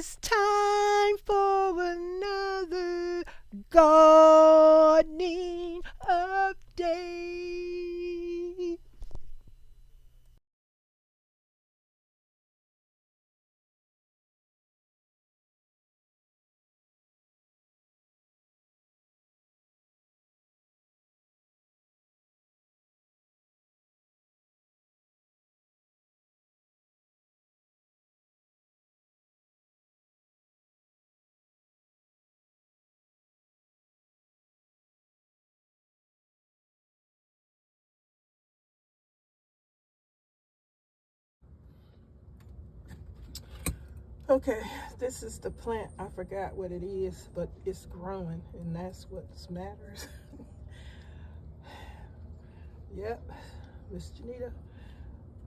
It's time for another gardening update. Okay, this is the plant. I forgot what it is, but it's growing, and that's what matters. Yep, Miss Janita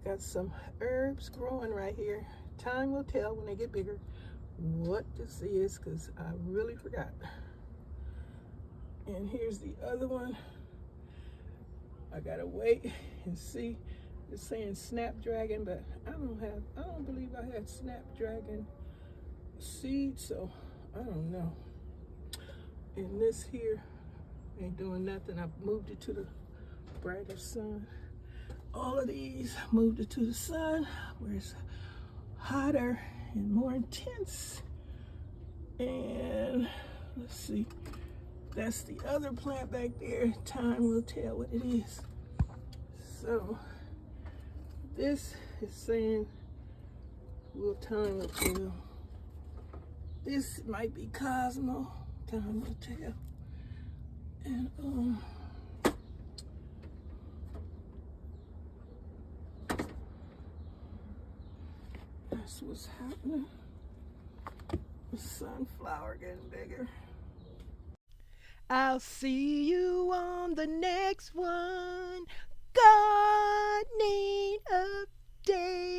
got some herbs growing right here. Time will tell when they get bigger what this is, because I really forgot. And here's the other one. I gotta wait and see. It's saying snapdragon, but I don't believe I had snapdragon seed, so I don't know. And this here ain't doing nothing. I moved it to the brighter sun. All of these moved it to the sun where it's hotter and more intense. And let's see, that's the other plant back there. Time will tell what it is. So this is saying, well, time will tell. This might be Cosmo. Time will tell. And that's what's happening. The sunflower getting bigger. I'll see you on the next one. Gardening update.